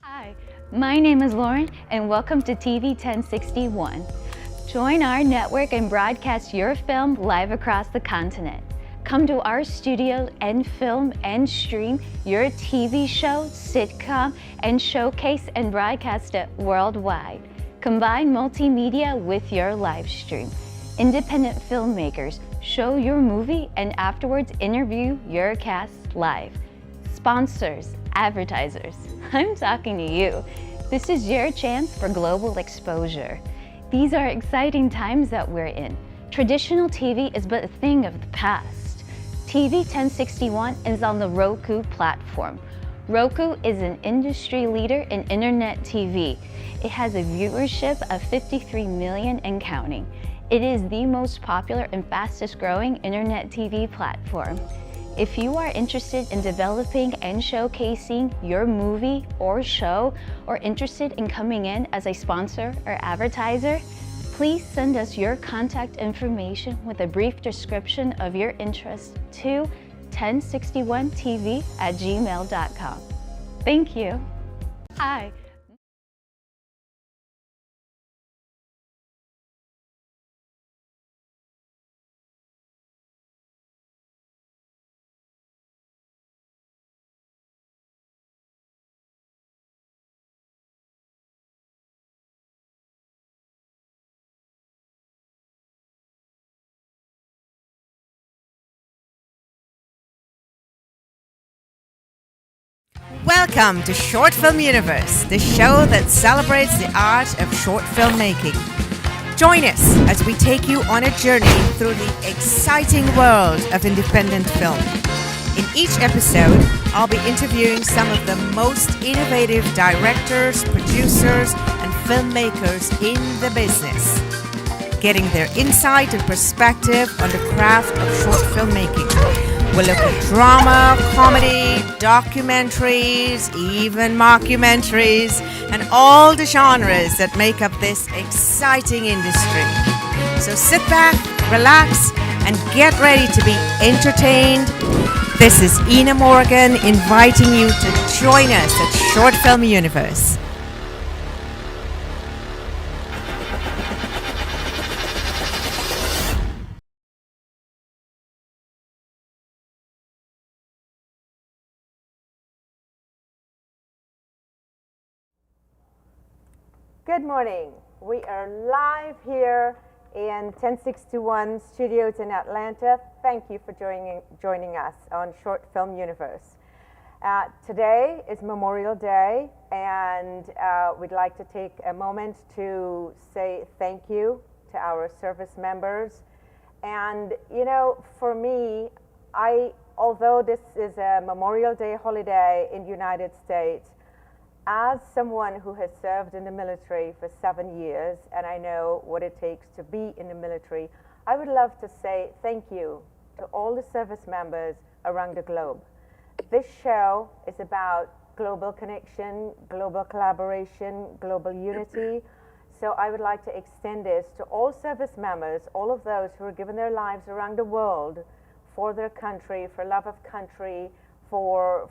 Hi, my name is Lauren and welcome to TV 1061. Join our network and broadcast your film live across the continent. Come to our studio and film and stream your TV show, sitcom, and showcase and broadcast it worldwide. Combine multimedia with your live stream. Independent filmmakers show your movie and afterwards interview your cast live. Sponsors, advertisers, I'm talking to you. This is your chance for global exposure. These are exciting times that we're in. Traditional TV is but a thing of the past. TV 1061 is on the Roku platform. Roku is an industry leader in internet TV. It has a viewership of 53 million and counting. It is the most popular and fastest growing internet TV platform. If you are interested in developing and showcasing your movie or show, or interested in coming in as a sponsor or advertiser, please send us your contact information with a brief description of your interest to 1061tv@gmail.com. Thank you. Hi. Welcome to Short Film Universe, the show that celebrates the art of short filmmaking. Join us as we take you on a journey through the exciting world of independent film. In each episode, I'll be interviewing some of the most innovative directors, producers, and filmmakers in the business, getting their insight and perspective on the craft of short filmmaking. We'll look at drama, comedy, documentaries, even mockumentaries, and all the genres that make up this exciting industry. So sit back, relax, and get ready to be entertained. This is Ina Morgan inviting you to join us at Short Film Universe. Good morning. We are live here in 1061 Studios in Atlanta. Thank you for joining us on Short Film Universe. Today is Memorial Day, and we'd like to take a moment to say thank you to our service members. And you know, for me, although this is a Memorial Day holiday in the United States, as someone who has served in the military for 7 years, and I know what it takes to be in the military, I would love to say thank you to all the service members around the globe. This show is about global connection, global collaboration, global unity. So I would like to extend this to all service members, all of those who are giving their lives around the world for their country, for love of country, for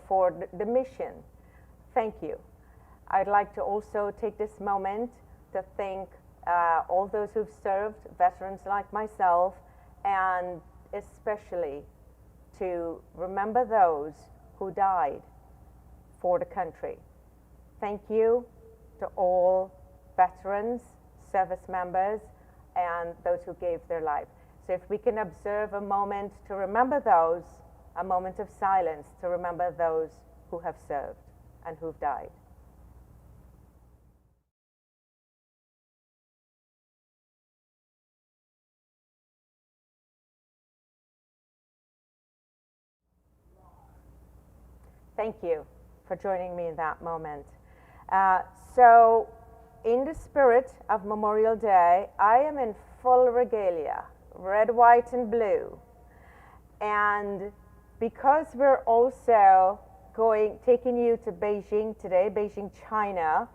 the mission. Thank you. I'd like to also take this moment to thank all those who've served, veterans like myself, and especially to remember those who died for the country. Thank you to all veterans, service members, and those who gave their life. So if we can observe a moment to remember those, a moment of silence to remember those who have served and who've died. Thank you for joining me in that moment. So, in the spirit of Memorial Day, I am in full regalia, red, white, and blue. And because we're also taking you to Beijing today, Beijing, China,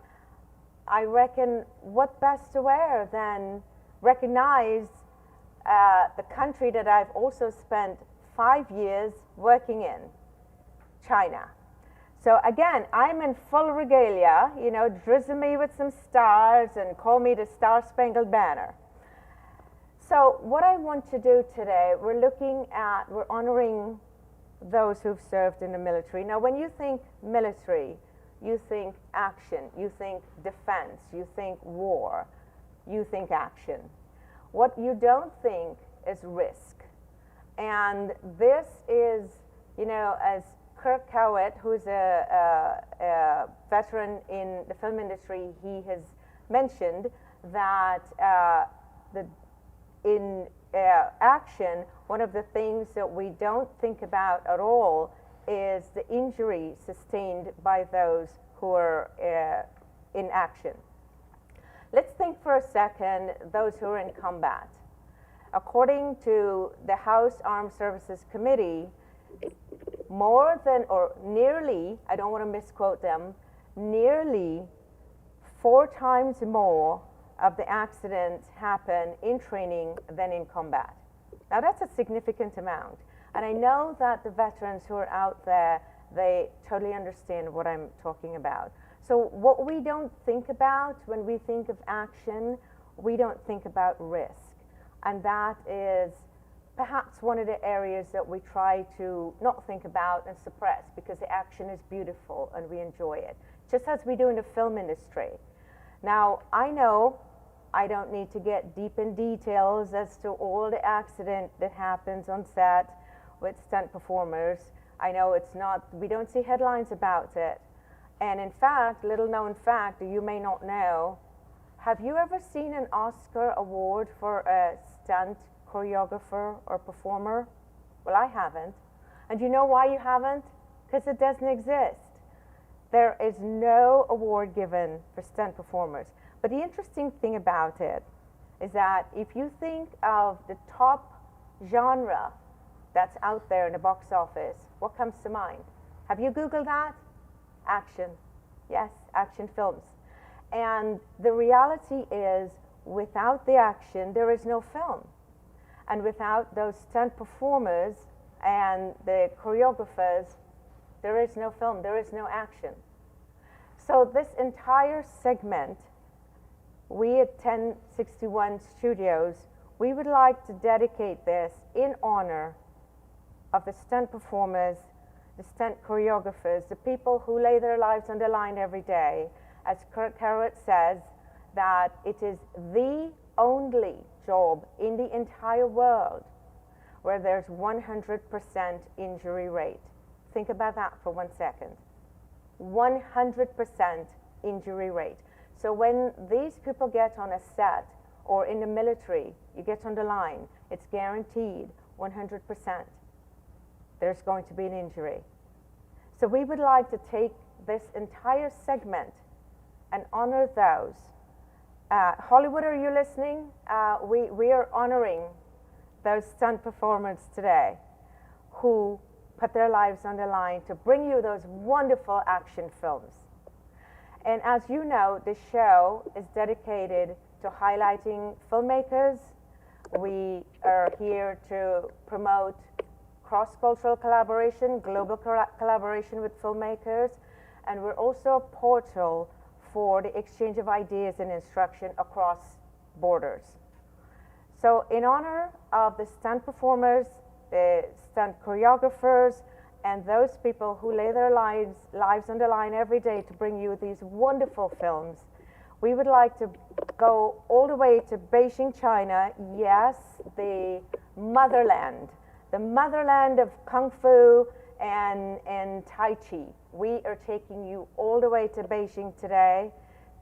I reckon what best to wear than recognize the country that I've also spent 5 years working in, China. So again, I'm in full regalia, you know, drizzle me with some stars and call me the Star-Spangled Banner. So what I want to do today, we're honoring those who've served in the military. Now, when you think military, you think action, you think defense, you think war, you think action. What you don't think is risk. And this is, you know, as Kirk Cowett, who's a veteran in the film industry, he has mentioned that in action, one of the things that we don't think about at all is the injury sustained by those who are in action. Let's think for a second those who are in combat. According to the House Armed Services Committee, more than, or nearly, I don't want to misquote them, nearly 4 times more of the accidents happen in training than in combat. Now that's a significant amount. And I know that the veterans who are out there, they totally understand what I'm talking about. So what we don't think about when we think of action, we don't think about risk. And that is perhaps one of the areas that we try to not think about and suppress, because the action is beautiful and we enjoy it, just as we do in the film industry. Now, I know I don't need to get deep in details as to all the accident that happens on set with stunt performers. I know it's not, we don't see headlines about it. And in fact, little known fact that you may not know, have you ever seen an Oscar award for a stunt choreographer or performer? Well, I haven't. And you know why you haven't? Because it doesn't exist. There is no award given for stunt performers. But the interesting thing about it is that if you think of the top genre that's out there in the box office, what comes to mind? Have you Googled that? Action. Yes, action films. And the reality is, without the action, there is no film. And without those stunt performers and the choreographers, there is no film, there is no action. So this entire segment, we at 1061 Studios, we would like to dedicate this in honor of the stunt performers, the stunt choreographers, the people who lay their lives on the line every day. As Kirk Cowett says, that it is the only job in the entire world where there's 100% injury rate. Think about that for 1 second. 100% injury rate. So when these people get on a set or in the military, you get on the line, it's guaranteed 100%. There's going to be an injury. So we would like to take this entire segment and honor those. Hollywood, are you listening? We are honoring those stunt performers today who put their lives on the line to bring you those wonderful action films. And as you know, this show is dedicated to highlighting filmmakers. We are here to promote cross-cultural collaboration, global collaboration with filmmakers, and we're also a portal for the exchange of ideas and instruction across borders. So in honor of the stunt performers, the stunt choreographers, and those people who lay their lives on the line every day to bring you these wonderful films, we would like to go all the way to Beijing, China. Yes, the motherland of Kung Fu and Tai Chi. We are taking you all the way to Beijing today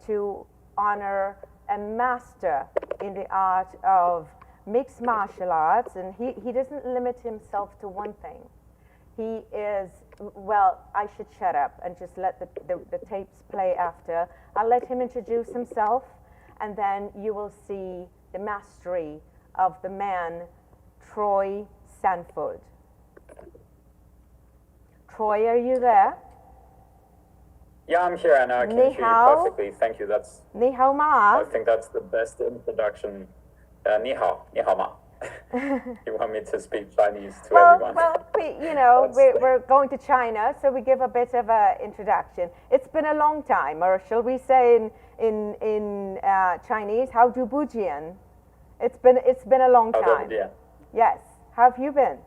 to honor a master in the art of mixed martial arts, and he doesn't limit himself to one thing. He is, well, I should shut up and just let the tapes play after. I'll let him introduce himself, and then you will see the mastery of the man, Troy Sanford. Troy, are you there? Yeah, I'm here and I can hear you perfectly. Thank you. That's. 你好吗? I think that's the best introduction. 你好，你好吗? You want me to speak Chinese to well, everyone? Well, we're going to China, so we give a bit of an introduction. It's been a long time, or shall we say in Chinese, Hao Du Bujian. It's been a long time. Yes. How have you been?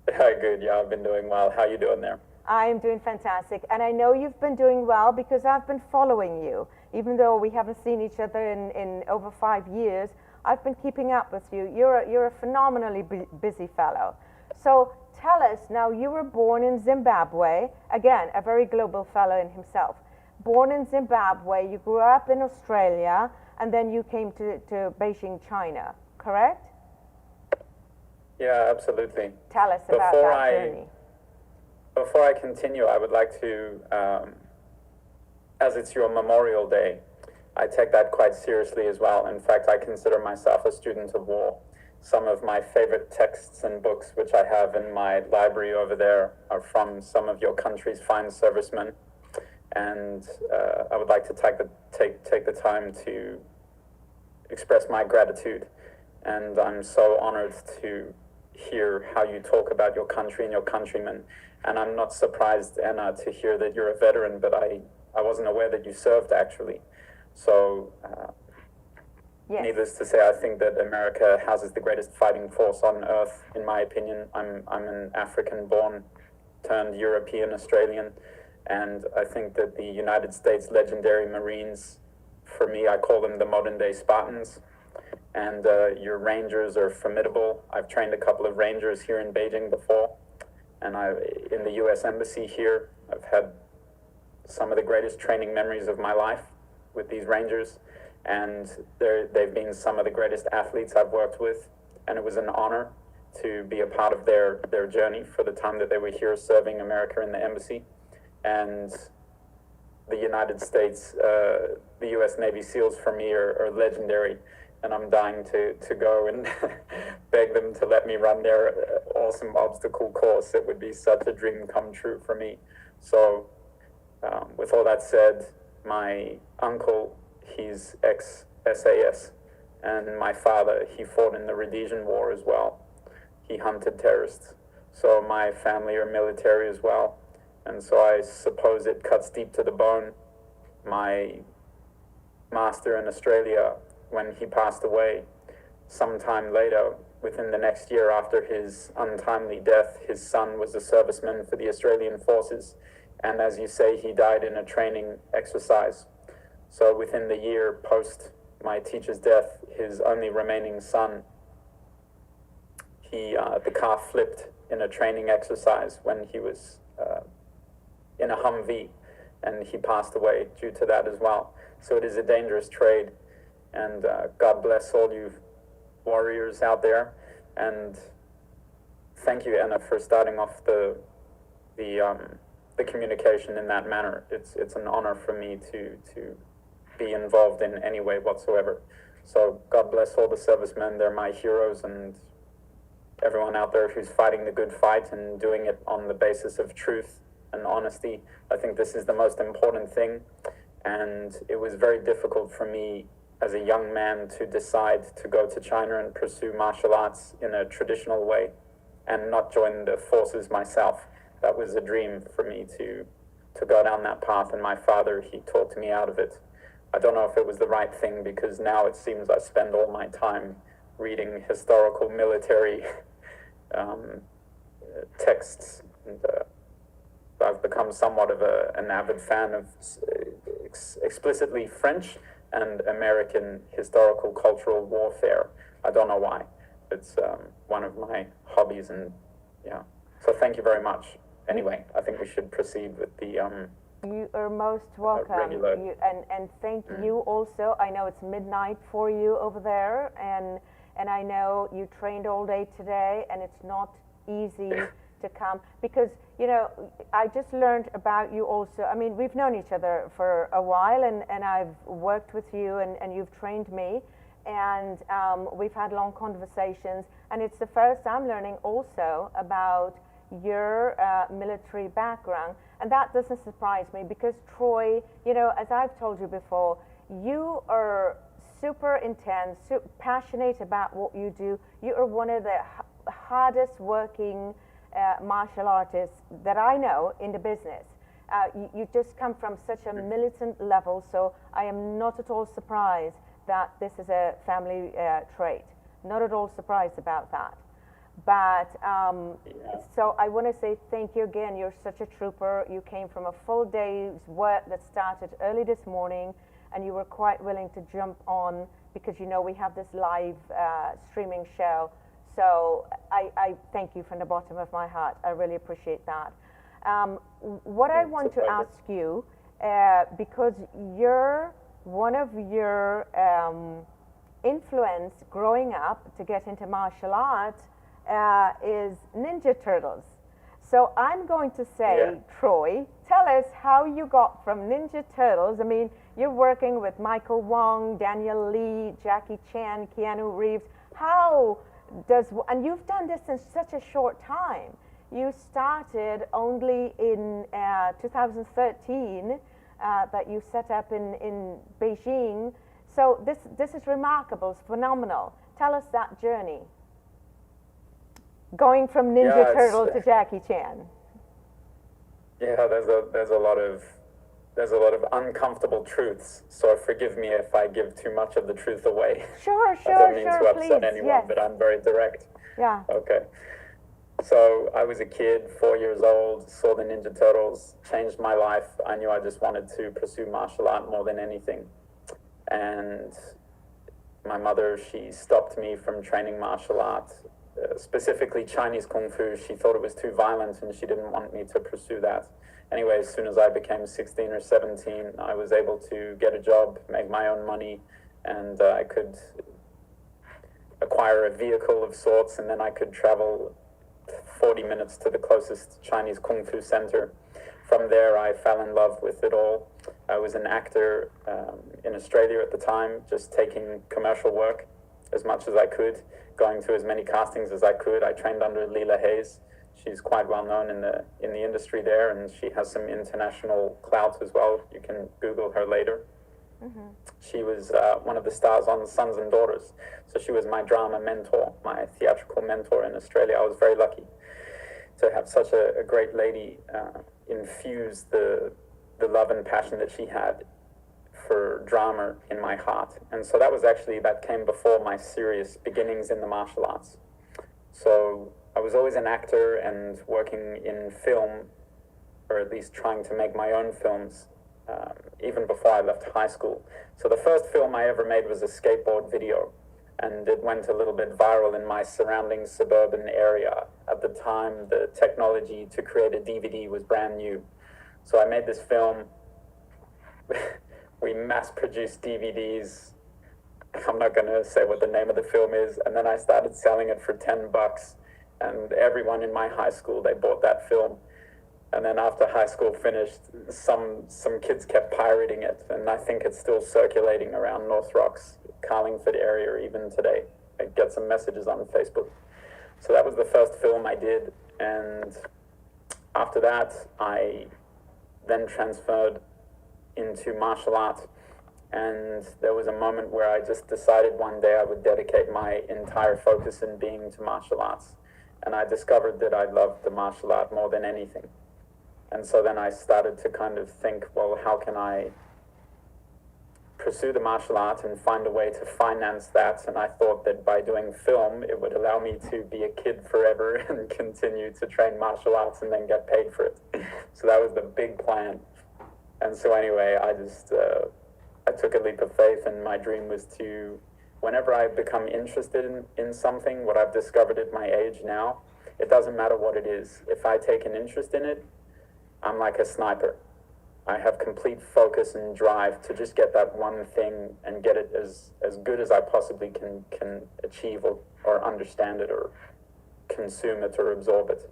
Good. Yeah, I've been doing well. How are you doing there? I am doing fantastic, and I know you've been doing well because I've been following you. Even though we haven't seen each other in over 5 years, I've been keeping up with you. You're a phenomenally busy fellow. So tell us now. You were born in Zimbabwe. Again, a very global fellow in himself. Born in Zimbabwe, you grew up in Australia, and then you came to Beijing, China. Correct? Yeah, absolutely. Tell us about that journey. Before I continue, I would like to, as it's your Memorial Day, I take that quite seriously as well. In fact, I consider myself a student of war. Some of my favorite texts and books, which I have in my library over there, are from some of your country's fine servicemen. And I would like to take the time to express my gratitude. And I'm so honored to hear how you talk about your country and your countrymen. And I'm not surprised, Anna, to hear that you're a veteran, but I wasn't aware that you served, actually. So, yes. Needless to say, I think that America houses the greatest fighting force on earth, in my opinion. I'm an African-born turned European Australian, and I think that the United States legendary Marines, for me, I call them the modern-day Spartans. And your Rangers are formidable. I've trained a couple of Rangers here in Beijing before. And in the U.S. Embassy here, I've had some of the greatest training memories of my life with these Rangers. And they've been some of the greatest athletes I've worked with. And it was an honor to be a part of their journey for the time that they were here serving America in the embassy. And the United States, the U.S. Navy SEALs for me are legendary. And I'm dying to go and beg them to let me run their awesome obstacle course. It would be such a dream come true for me. So with all that said, my uncle, he's ex-SAS, and my father, he fought in the Rhodesian War as well. He hunted terrorists. So my family are military as well. And so I suppose it cuts deep to the bone. My master in Australia, when he passed away, sometime later, within the next year after his untimely death, his son was a serviceman for the Australian Forces. And as you say, he died in a training exercise. So within the year post my teacher's death, his only remaining son, the car flipped in a training exercise when he was in a Humvee, and he passed away due to that as well. So it is a dangerous trade. And God bless all you warriors out there. And thank you, Anna, for starting off the communication in that manner. It's an honor for me to be involved in any way whatsoever. So God bless all the servicemen. They're my heroes, and everyone out there who's fighting the good fight and doing it on the basis of truth and honesty. I think this is the most important thing. And it was very difficult for me as a young man to decide to go to China and pursue martial arts in a traditional way and not join the forces myself. That was a dream for me to go down that path, and my father, he talked me out of it. I don't know if it was the right thing, because now it seems I spend all my time reading historical military texts, and I've become somewhat of an avid fan of explicitly French and American historical cultural warfare. I don't know why. It's one of my hobbies, and yeah. So thank you very much. Anyway, I think we should proceed with the You are most welcome. And thank you also. I know it's midnight for you over there, and I know you trained all day today, and it's not easy to come, because, you know, I just learned about you also. I mean, we've known each other for a while, and I've worked with you, and you've trained me, and we've had long conversations, and it's the first I'm learning also about your military background. And that doesn't surprise me, because Troy, you know, as I've told you before, you are super intense, super passionate about what you do. You are one of the hardest working martial artists that I know in the business. You just come from such a militant level, so I am not at all surprised that this is a family trait. Not at all surprised about that. But so I want to say thank you again. You're such a trooper. You came from a full day's work that started early this morning, and you were quite willing to jump on because you know we have this live streaming show. So I thank you from the bottom of my heart. I really appreciate that. What I want to ask you, because you're one of your influence growing up to get into martial arts is Ninja Turtles. So I'm going to say, Troy, tell us how you got from Ninja Turtles. I mean, you're working with Michael Wong, Daniel Lee, Jackie Chan, Keanu Reeves. How does, and you've done this in such a short time. You started only in 2013 that you set up in Beijing. So this is remarkable, it's phenomenal. Tell us that journey. Going from Ninja Turtle to Jackie Chan. Yeah, there's a lot of uncomfortable truths. So forgive me if I give too much of the truth away. Sure, I don't mean sure, to upset please, anyone, yes. but I'm very direct. Yeah. Okay. So I was a kid, 4 years old, saw the Ninja Turtles, changed my life. I knew I just wanted to pursue martial art more than anything. And my mother, she stopped me from training martial art, specifically Chinese Kung Fu. She thought it was too violent and she didn't want me to pursue that. Anyway, as soon as I became 16 or 17, I was able to get a job, make my own money, and I could acquire a vehicle of sorts, and then I could travel 40 minutes to the closest Chinese Kung Fu center. From there, I fell in love with it all. I was an actor in Australia at the time, just taking commercial work as much as I could, going to as many castings as I could. I trained under Leela Hayes. She's quite well known in the industry there, and she has some international clout as well. You can Google her later. Mm-hmm. She was one of the stars on Sons and Daughters. So she was my drama mentor, my theatrical mentor in Australia. I was very lucky to have such a great lady infuse the love and passion that she had for drama in my heart. And so that came before my serious beginnings in the martial arts. So I was always an actor and working in film, or at least trying to make my own films, even before I left high school. So the first film I ever made was a skateboard video, and it went a little bit viral in my surrounding suburban area. At the time, the technology to create a DVD was brand new. So I made this film. We mass-produced DVDs. I'm not going to say what the name of the film is. And then I started selling it for $10. And everyone in my high school, they bought that film. And then after high school finished, some kids kept pirating it. And I think it's still circulating around North Rocks, Carlingford area even today. I get some messages on Facebook. So that was the first film I did. And after that, I then transferred into martial art. And there was a moment where I just decided one day I would dedicate my entire focus and being to martial arts. And I discovered that I loved the martial art more than anything. And so then I started to kind of think, well, how can I pursue the martial art and find a way to finance that? And I thought that by doing film, it would allow me to be a kid forever and continue to train martial arts and then get paid for it. So that was the big plan. And so anyway, I took a leap of faith, and my dream was to, whenever I become interested in something, what I've discovered at my age now, it doesn't matter what it is. If I take an interest in it, I'm like a sniper. I have complete focus and drive to just get that one thing and get it as good as I possibly can achieve or understand it or consume it or absorb it.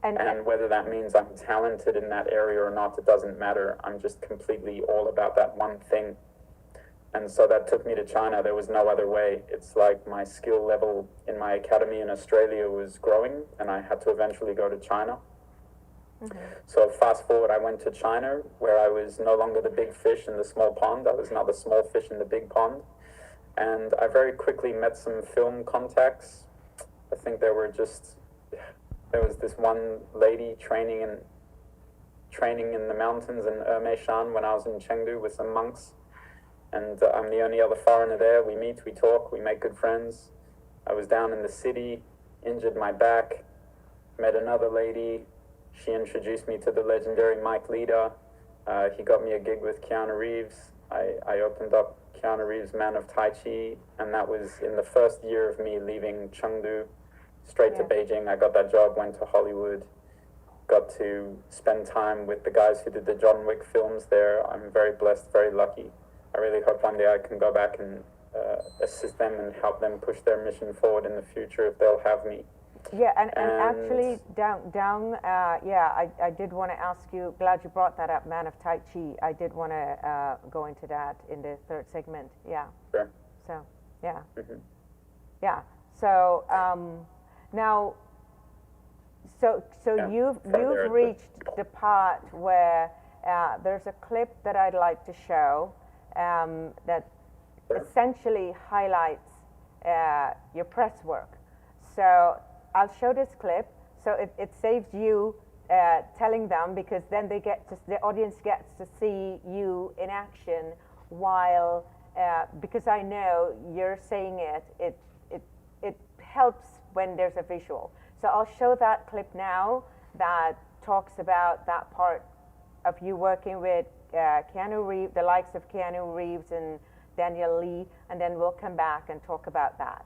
And whether that means I'm talented in that area or not, it doesn't matter. I'm just completely all about that one thing. And so that took me to China. There was no other way. It's like my skill level in my academy in Australia was growing, and I had to eventually go to China. Mm-hmm. So fast forward, I went to China, where I was no longer the big fish in the small pond. I was now the small fish in the big pond. And I very quickly met some film contacts. I think there was this one lady training in the mountains in Ermeishan when I was in Chengdu with some monks. And I'm the only other foreigner there. We meet, we talk, we make good friends. I was down in the city, injured my back, met another lady. She introduced me to the legendary Mike Leader. He got me a gig with Keanu Reeves. I opened up Keanu Reeves' Man of Tai Chi, and that was in the first year of me leaving Chengdu, straight to Beijing. I got that job, went to Hollywood, got to spend time with the guys who did the John Wick films there. I'm very blessed, very lucky. I really hope one day I can go back and assist them and help them push their mission forward in the future if they'll have me. Yeah, and actually, I did want to ask you, glad you brought that up, Man of Tai Chi. I did want to go into that in the third segment, yeah. Sure. So, yeah. Mm-hmm. Yeah, so now, so you've reached the part where there's a clip that I'd like to show that essentially highlights your press work. So I'll show this clip. So it saves you telling them, because then the audience gets to see you in action while, because I know you're saying it helps when there's a visual. So I'll show that clip now that talks about that part of you working with Keanu Reeves, the likes of Keanu Reeves and Daniel Lee, and then we'll come back and talk about that.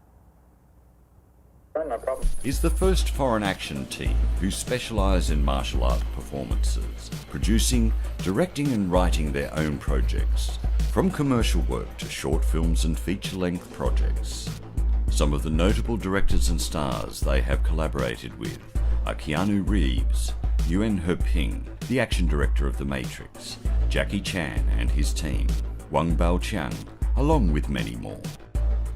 No problem. Is the first foreign action team who specialise in martial art performances, producing, directing and writing their own projects, from commercial work to short films and feature-length projects. Some of the notable directors and stars they have collaborated with are Keanu Reeves, Yuen He-ping, the action director of The Matrix, Jackie Chan and his team, Wang Baoqiang, along with many more.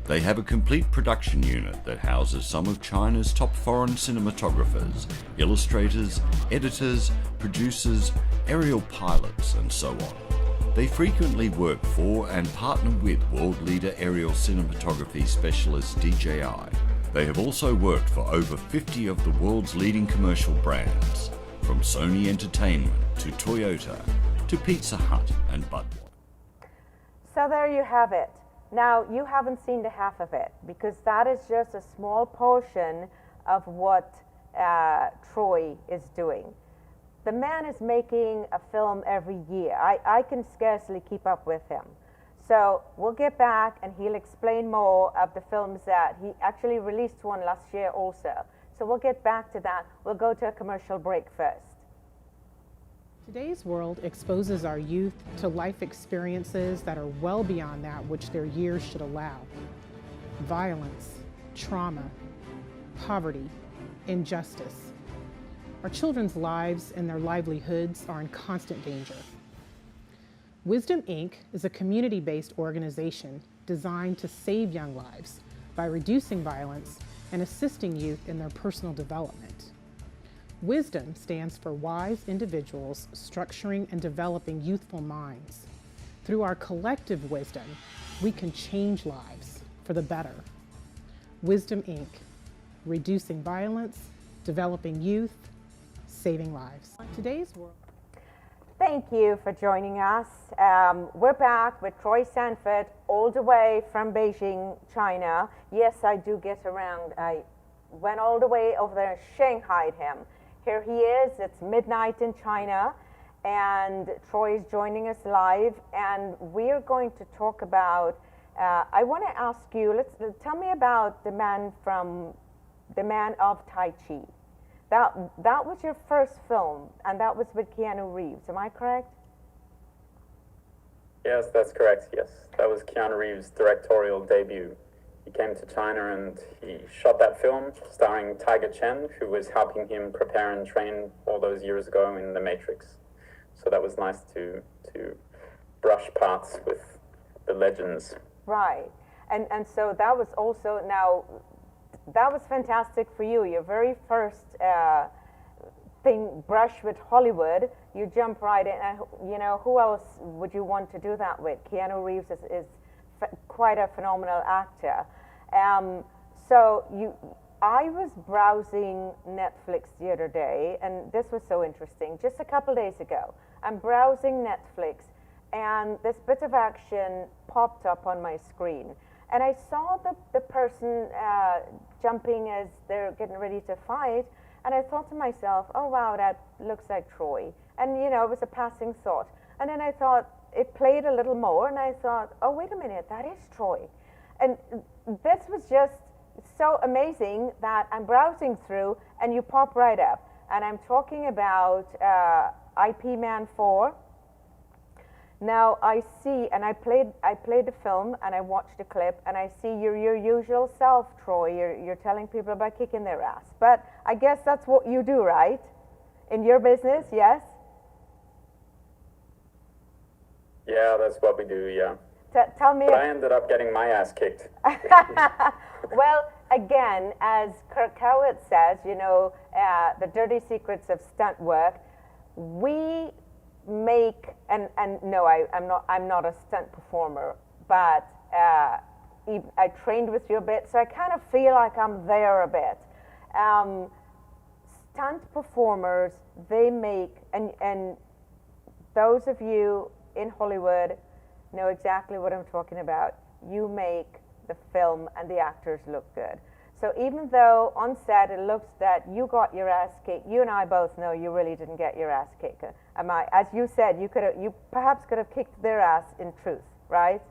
They have a complete production unit that houses some of China's top foreign cinematographers, illustrators, editors, producers, aerial pilots, and so on. They frequently work for and partner with world leader aerial cinematography specialist DJI. They have also worked for over 50 of the world's leading commercial brands, from Sony Entertainment to Toyota to Pizza Hut and Budweiser. So there you have it. Now, you haven't seen the half of it, because that is just a small portion of what Troy is doing. The man is making a film every year. I can scarcely keep up with him. So we'll get back and he'll explain more of the films that he actually released one last year also. So we'll get back to that. We'll go to a commercial break first. Today's world exposes our youth to life experiences that are well beyond that which their years should allow. Violence, trauma, poverty, injustice. Our children's lives and their livelihoods are in constant danger. Wisdom Inc. is a community-based organization designed to save young lives by reducing violence and assisting youth in their personal development. Wisdom stands for wise individuals structuring and developing youthful minds. Through our collective wisdom, we can change lives for the better. Wisdom Inc. Reducing violence, developing youth, saving lives. Today's world. Thank you for joining us. We're back with Troy Sanford, all the way from Beijing, China. Yes, I do get around. I went all the way over there and shanghaied him. Here he is. It's midnight in China, and Troy is joining us live, and we're going to talk about, I want to ask you, tell me about the man of Tai Chi. That was your first film, and that was with Keanu Reeves. Am I correct? Yes, that's correct, yes. That was Keanu Reeves' directorial debut. He came to China and he shot that film starring Tiger Chen, who was helping him prepare and train all those years ago in The Matrix. So that was nice to brush paths with the legends. Right. And so that was also, now, that was fantastic for you. Your very first brush with Hollywood, you jump right in. You know, who else would you want to do that with? Keanu Reeves is quite a phenomenal actor. So I was browsing Netflix the other day, and this was so interesting. Just a couple days ago, I'm browsing Netflix, and this bit of action popped up on my screen. And I saw the person jumping as they're getting ready to fight, and I thought to myself, oh wow, that looks like Troy. And you know, it was a passing thought. And then I thought, it played a little more, and I thought, oh wait a minute, that is Troy. And this was just so amazing that I'm browsing through, and you pop right up. And I'm talking about IP Man 4. Now I see, and I played the film, and I watched the clip, and I see your usual self, Troy. You're telling people about kicking their ass. But I guess that's what you do, right? In your business, yes? Yeah, that's what we do, yeah. Tell me. But I ended up getting my ass kicked. Well, again, as Kirk Howard says, you know, the dirty secrets of stunt work, we make, and no, I'm not a stunt performer, but I trained with you a bit, so I kind of feel like I'm there a bit. Stunt performers, they make, and those of you in Hollywood know exactly what I'm talking about. You make the film and the actors look good. So even though on set it looks that you got your ass kicked, you and I both know you really didn't get your ass kicked. As you said, you perhaps could have kicked their ass in truth, right?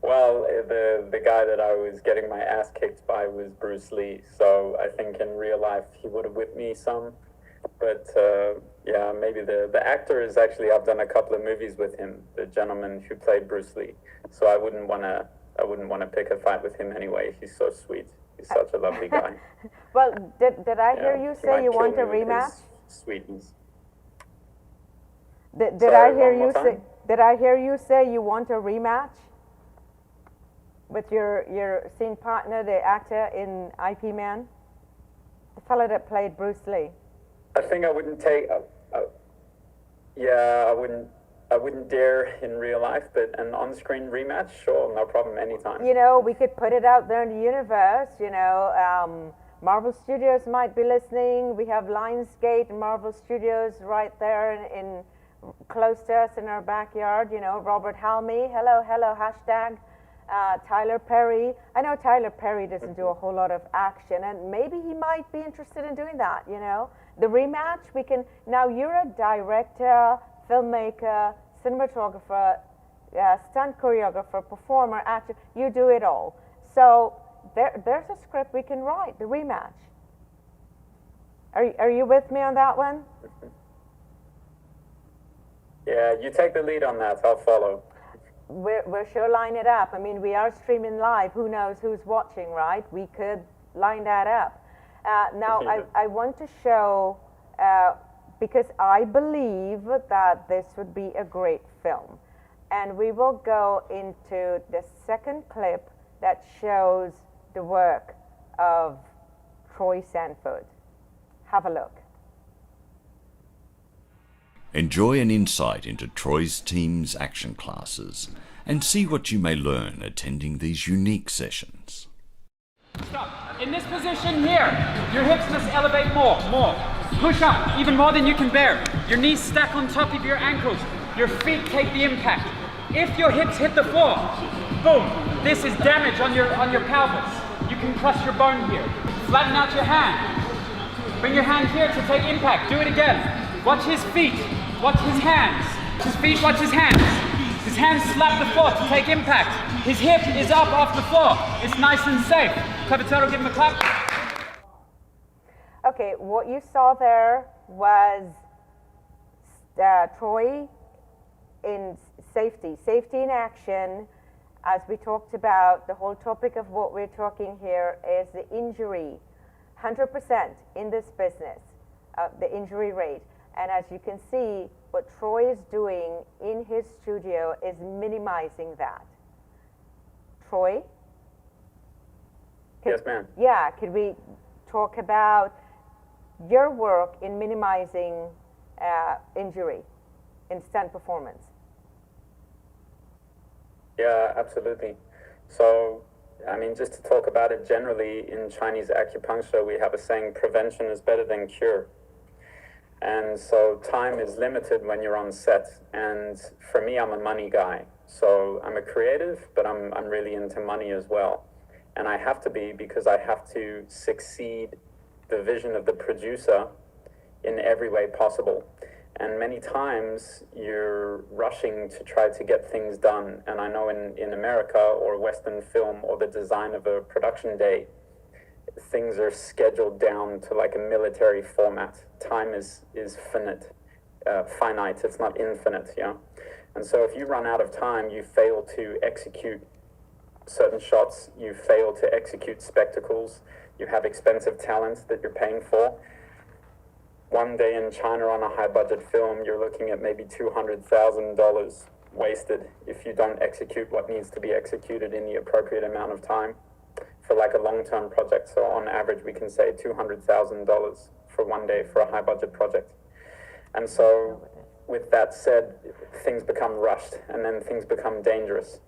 Well, the guy that I was getting my ass kicked by was Bruce Lee, so I think in real life he would have whipped me some. But yeah, maybe the actor is actually, I've done a couple of movies with him, the gentleman who played Bruce Lee. So I wouldn't want to pick a fight with him anyway. He's so sweet. He's such a lovely guy. Well, did I hear you say you want a rematch? Sweetness. Did Sorry, I hear one more you say? time? Did I hear you say you want a rematch with your scene partner, the actor in IP Man, the fellow that played Bruce Lee? I think I wouldn't take. Yeah, I wouldn't dare in real life, but an on-screen rematch, sure, no problem, anytime. You know, we could put it out there in the universe. You know, Marvel Studios might be listening. We have Lionsgate and Marvel Studios right there in close to us in our backyard. You know, Robert Halmy, hello, hashtag. Tyler Perry. I know Tyler Perry doesn't do a whole lot of action, and maybe he might be interested in doing that, you know. The rematch, we can, now you're a director, filmmaker, cinematographer, stunt choreographer, performer, actor, you do it all. So there's a script we can write, the rematch. Are you with me on that one? Yeah, you take the lead on that, I'll follow. We're sure line it up. I mean, we are streaming live. Who knows who's watching, right? We could line that up. Now, I want to show, because I believe that this would be a great film. And we will go into the second clip that shows the work of Troy Sanford. Have a look. Enjoy an insight into Troy's team's action classes and see what you may learn attending these unique sessions. Stop. In this position here, your hips must elevate more. Push up, even more than you can bear. Your knees stack on top of your ankles. Your feet take the impact. If your hips hit the floor, boom, this is damage on your pelvis. You can crush your bone here. Flatten out your hand. Bring your hand here to take impact. Do it again. Watch his feet. Watch his hands. His feet, watch his hands. His hands slap the floor to take impact. His hip is up off the floor. It's nice and safe. Clevatoro, give him a clap. Okay, what you saw there was Troy in safety in action. As we talked about, the whole topic of what we're talking here is the injury. 100% in this business, the injury rate. And as you can see, what Troy is doing in his studio is minimizing that. Troy? Yes, ma'am. Yeah, could we talk about your work in minimizing injury? in stunt performance? Yeah, absolutely. So, I mean, just to talk about it generally, in Chinese acupuncture, we have a saying, prevention is better than cure. And so time is limited when you're on set. And for me, I'm a money guy. So I'm a creative, but I'm really into money as well. And I have to be, because I have to succeed the vision of the producer in every way possible. And many times you're rushing to try to get things done. And I know in America or Western film or the design of a production day, things are scheduled down to like a military format. Time is finite. It's not infinite, yeah. And so if you run out of time, you fail to execute certain shots, you fail to execute spectacles, you have expensive talents that you're paying for. One day in China on a high budget film, you're looking at maybe $200,000 wasted if you don't execute what needs to be executed in the appropriate amount of time for like a long-term project. So on average, we can say $200,000 for one day for a high budget project. And so with that said, things become rushed and then things become dangerous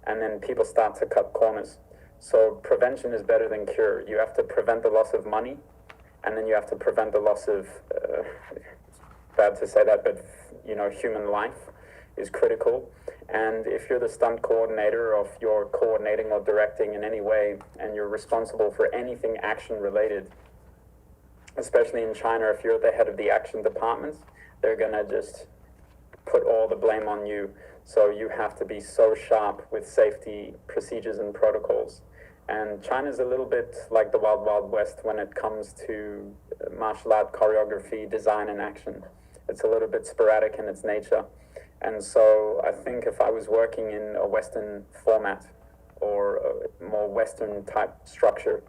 and then people start to cut corners. So prevention is better than cure. You have to prevent the loss of money, and then you have to prevent the loss of, bad to say that, but you know, human life is critical. And if you're the stunt coordinator, or if you're coordinating or directing in any way, and you're responsible for anything action related, especially in China, if you're the head of the action department, they're gonna just put all the blame on you. So you have to be so sharp with safety procedures and protocols. And China's a little bit like the Wild Wild West when it comes to martial art choreography, design, and action. It's a little bit sporadic in its nature. And so I think if I was working in a Western format or a more Western type structure,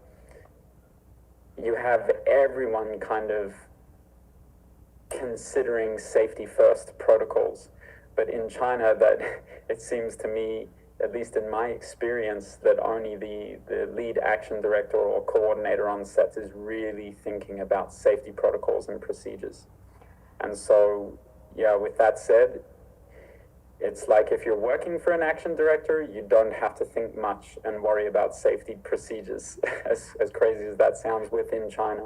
you have everyone kind of considering safety first protocols. But in China, that it seems to me, at least in my experience, that only the lead action director or coordinator on set is really thinking about safety protocols and procedures. And so, yeah, with that said, it's like if you're working for an action director, you don't have to think much and worry about safety procedures, as crazy as that sounds within China.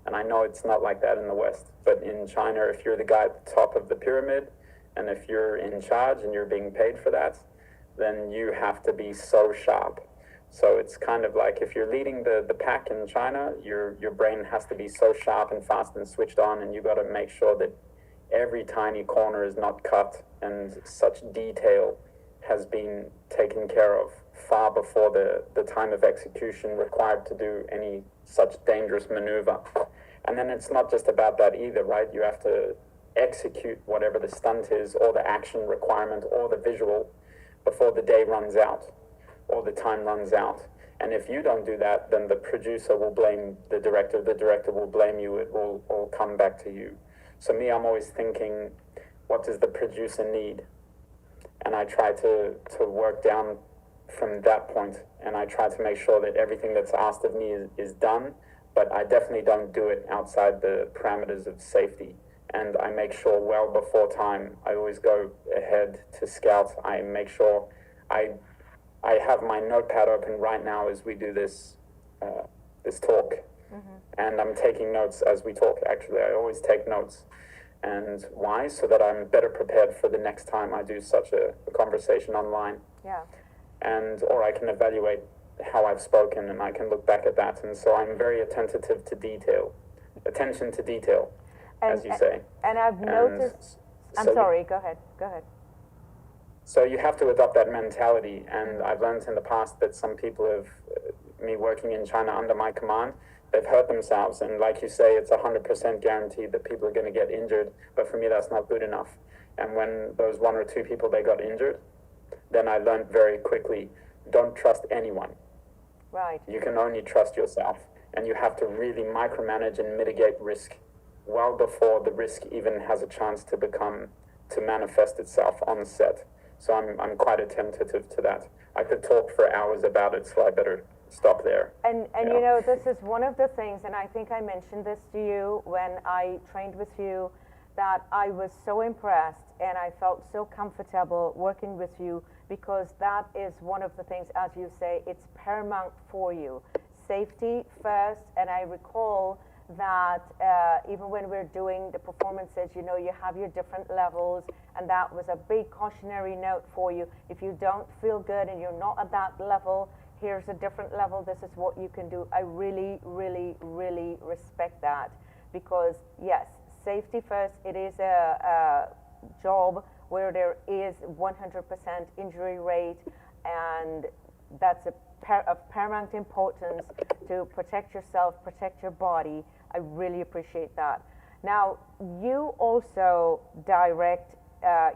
And I know it's not like that in the West, but in China, if you're the guy at the top of the pyramid, and if you're in charge and you're being paid for that, then you have to be so sharp. So it's kind of like if you're leading the pack in China, your brain has to be so sharp and fast and switched on, and you got to make sure that every tiny corner is not cut and such detail has been taken care of far before the time of execution required to do any such dangerous maneuver. And then it's not just about that either, right? You have to execute whatever the stunt is or the action requirement or the visual before the day runs out or the time runs out. And if you don't do that, then the producer will blame the director will blame you, it will all come back to you. So me, I'm always thinking, what does the producer need? And I try to work down from that point, and I try to make sure that everything that's asked of me is done, but I definitely don't do it outside the parameters of safety. And I make sure well before time, I always go ahead to scout. I make sure I have my notepad open right now as we do this talk. Mm-hmm. And I'm taking notes as we talk, actually. I always take notes. And why? So that I'm better prepared for the next time I do such a conversation online. Yeah. Or I can evaluate how I've spoken and I can look back at that. And so I'm very attentive to detail. Attention to detail. As you say. And I've noticed, I'm sorry, go ahead. So you have to adopt that mentality, and I've learned in the past that some people have, me working in China under my command, they've hurt themselves, and like you say, it's 100% guaranteed that people are going to get injured, but for me that's not good enough. And when those one or two people, they got injured, then I learned very quickly, don't trust anyone. Right. You can only trust yourself, and you have to really micromanage and mitigate risk well before the risk even has a chance to manifest itself on set. So I'm quite attentive to that. I could talk for hours about it, so I better stop there. And you know, this is one of the things, and I think I mentioned this to you when I trained with you, that I was so impressed and I felt so comfortable working with you, because that is one of the things, as you say, it's paramount for you. Safety first, and I recall that even when we're doing the performances, you know, you have your different levels, and that was a big cautionary note for you. If you don't feel good and you're not at that level, here's a different level, this is what you can do. I really, really, really respect that, because yes, safety first. It is a job where there is 100% injury rate, and that's of paramount importance to protect yourself, protect your body. I really appreciate that. Now, you also direct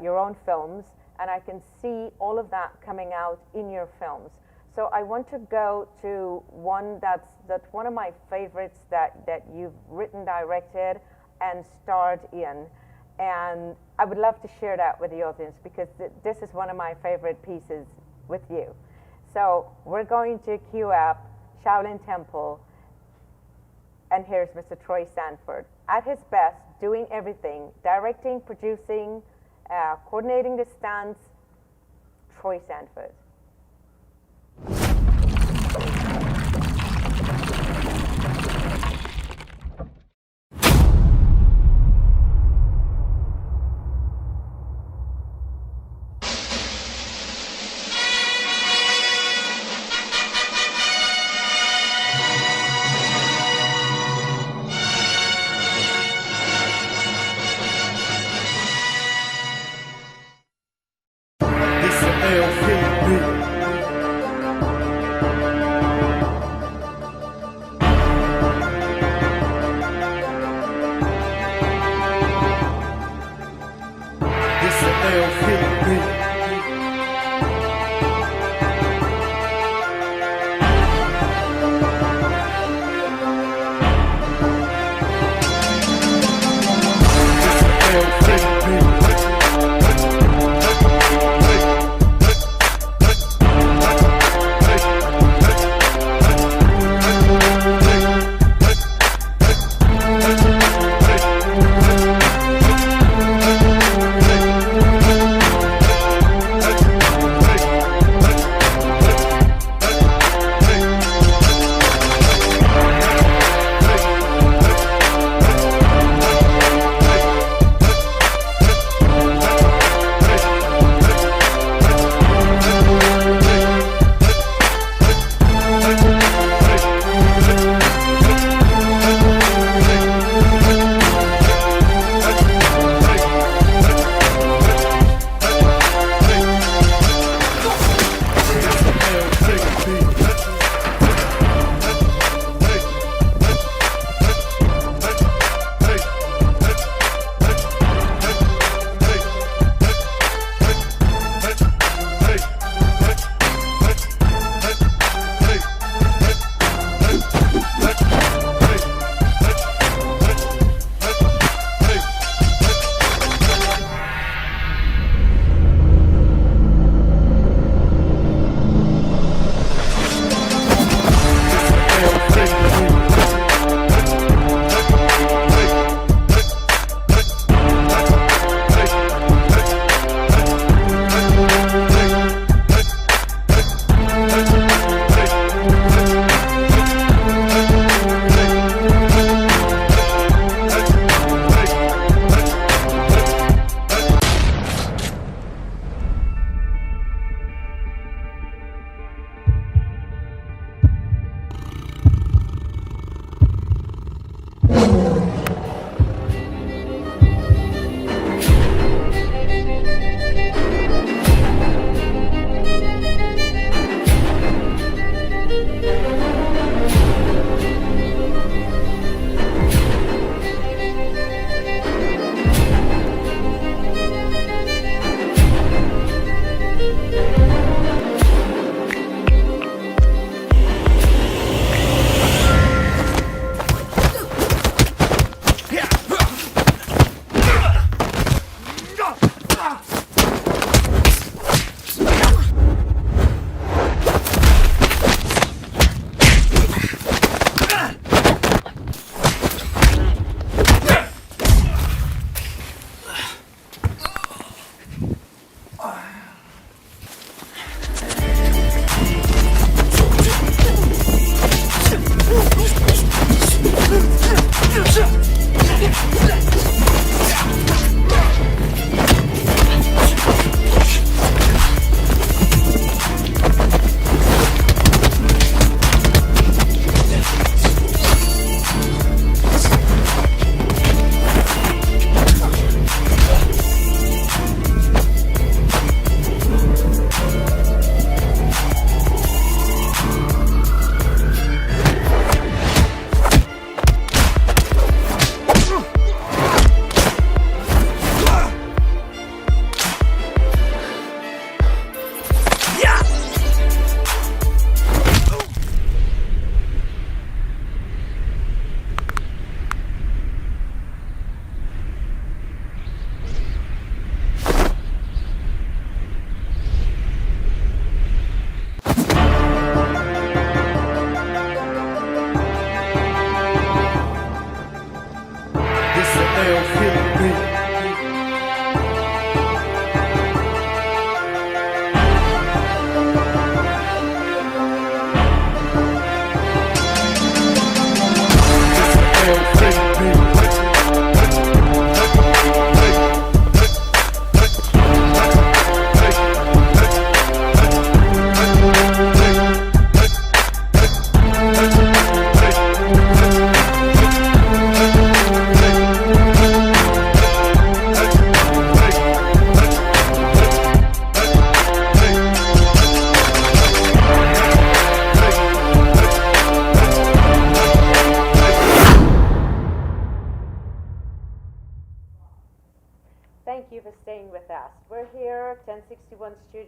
your own films, and I can see all of that coming out in your films. So I want to go to one that's one of my favorites that you've written, directed, and starred in. And I would love to share that with the audience, because this is one of my favorite pieces with you. So we're going to cue up Shaolin Temple, and here's Mr. Troy Sanford at his best, doing everything, directing, producing, coordinating the stunts. Troy Sanford.